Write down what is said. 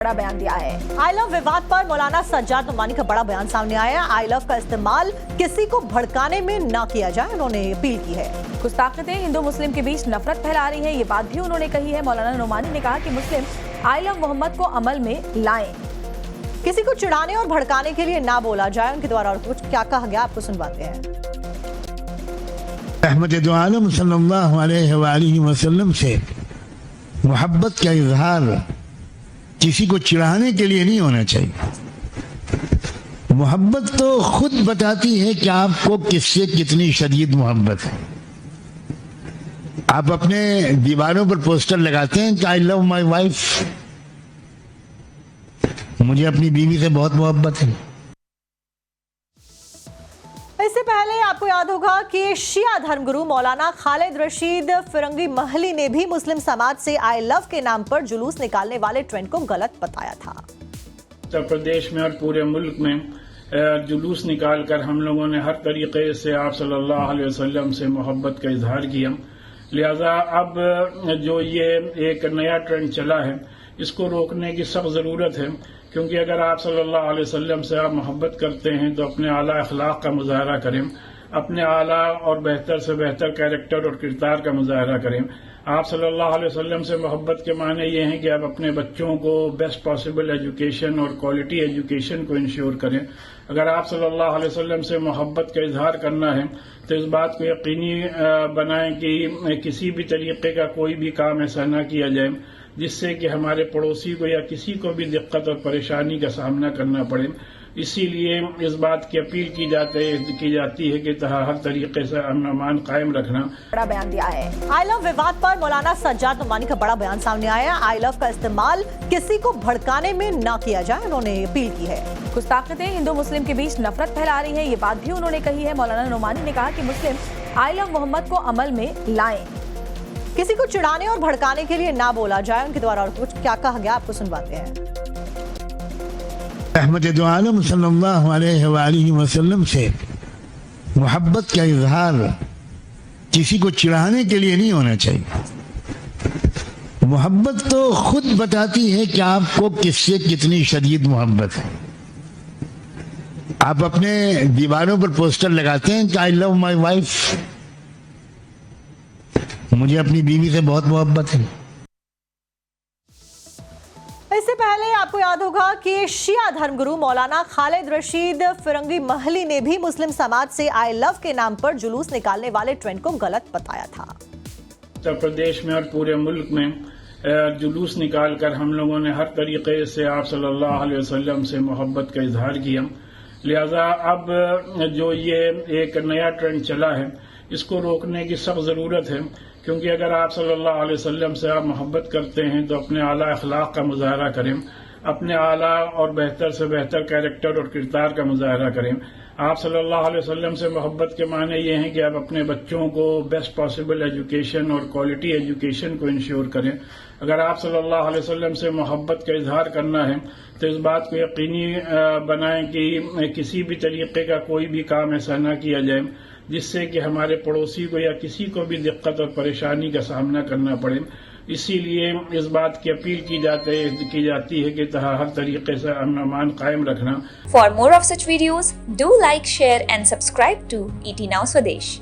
बड़ा बयान दिया है। आई लव विवाद पर मौलाना सज्जाद नुमानी का बड़ा बयान सामने आया है। आई लव का इस्तेमाल किसी को भड़काने में ना किया जाए, उन्होंने अपील की है। कुछ ताकतें हिंदू मुस्लिम के बीच नफरत फैला रही हैं, ये बात भी उन्होंने कही है। मौलाना नुमानी ने कहा कि मुस्लिम आई लव मोहम्मद को अमल में लाएं, किसी को चिढ़ाने और भड़काने के लिए ना बोला जाए। उनके द्वारा और कुछ क्या कहा गया, आपको सुनवाते हैं। रहमत दो आलम सल्लल्लाहु अलैहि वसल्लम से मोहब्बत का इजहार किसी को चिढ़ाने के लिए नहीं होना चाहिए। मोहब्बत तो खुद बताती है कि आपको किससे कितनी शदीद मोहब्बत है। आप अपने दीवारों पर पोस्टर लगाते हैं कि आई लव माई वाइफ, मुझे अपनी बीवी से बहुत मोहब्बत है। इससे पहले आपको याद होगा कि शिया धर्मगुरु मौलाना खालिद रशीद फिरंगी महली ने भी मुस्लिम समाज से आई लव के नाम पर जुलूस निकालने वाले ट्रेंड को गलत बताया था। उत्तर प्रदेश में और पूरे मुल्क में जुलूस निकालकर हम लोगों ने हर तरीके से आप सल्लल्लाहु अलैहि वसल्लम से मोहब्बत का इजहार किया। लिहाजा अब जो ये एक नया ट्रेंड चला है, इसको रोकने की सख्त ज़रूरत है, क्योंकि अगर आप सल्लल्लाहु अलैहि वसल्लम से आप मोहब्बत करते हैं तो अपने आला अखलाक का मुजाहरा करें, अपने आला और बेहतर से बेहतर कैरेक्टर और किरदार का मुजाहरा करें। आप सल्लल्लाहु अलैहि वसल्लम से मोहब्बत के माने ये हैं कि आप अपने बच्चों को बेस्ट पॉसिबल एजुकेशन और क्वालिटी एजुकेशन को इंश्योर करें। अगर आप सल्लल्लाहु अलैहि वसल्लम से मोहब्बत का इजहार करना है तो इस बात को यकीनी बनाएं कि किसी भी तरीके का कोई भी काम ऐसा ना किया जाए जिससे कि हमारे पड़ोसी को या किसी को भी दिक्कत और परेशानी का सामना करना पड़े। इसीलिए इस बात की अपील की जाती है कि हर तरीके से अमन अमान कायम रखना। बड़ा बयान दिया है। आई लव विवाद पर मौलाना सज्जाद नुमानी का बड़ा बयान सामने आया है। आई लव का इस्तेमाल किसी को भड़काने में ना किया जाए, उन्होंने अपील की है। कुछ ताकतें हिंदू मुस्लिम के बीच नफरत फैला रही हैं, ये बात भी उन्होंने कही है। मौलाना नुमानी ने कहा कि मुस्लिम आई लव मोहम्मद को अमल में लाएं, किसी को चिढ़ाने और भड़काने के लिए ना बोला जाए। उनके द्वारा और कुछ क्या कहा गया, आपको सुनवाते हैं। रहमत दो आलम सल्लल्लाहु अलैहि वसल्लम से मोहब्बत का इजहार किसी को चिढ़ाने के लिए नहीं होना चाहिए। मोहब्बत तो खुद बताती है कि आपको किससे कितनी शदीद मोहब्बत है। आप अपने दीवारों पर पोस्टर लगाते हैं कि आई लव माई वाइफ, मुझे अपनी बीवी से बहुत मोहब्बत है। इससे पहले आपको याद होगा कि शिया धर्मगुरु मौलाना खालिद रशीद फिरंगी महली ने भी मुस्लिम समाज से आई लव के नाम पर जुलूस निकालने वाले ट्रेंड को गलत बताया था। उत्तर प्रदेश में और पूरे मुल्क में जुलूस निकालकर हम लोगों ने हर तरीके से आप सल्लल्लाहु अलैहि वसल्लम से मोहब्बत का इजहार किया। लिहाजा अब जो ये एक नया ट्रेंड चला है, इसको रोकने की सख्त ज़रूरत है, क्योंकि अगर आप सल्लल्लाहु अलैहि वसल्लम से आप मोहब्बत करते हैं तो अपने आला अखलाक का मुजाहरा करें, अपने आला और बेहतर से बेहतर कैरेक्टर और किरदार का मुजाहरा करें। आप सल्लल्लाहु अलैहि वसल्लम से मोहब्बत के माने ये हैं कि आप अपने बच्चों को बेस्ट पॉसिबल एजुकेशन और क्वालिटी एजुकेशन को इंश्योर करें। अगर आप सल्लल्लाहु अलैहि वसल्लम से मोहब्बत का इजहार करना है तो इस बात को यकीनी बनाएं कि किसी भी तरीके का कोई भी काम ऐसा ना किया जाए जिससे कि हमारे पड़ोसी को या किसी को भी दिक्कत और परेशानी का सामना करना पड़े। इसीलिए इस बात की अपील की जाती है कि हर तरीके से अमन अमान कायम रखना। For more of such videos, do like, share and subscribe to ET Now Swadesh.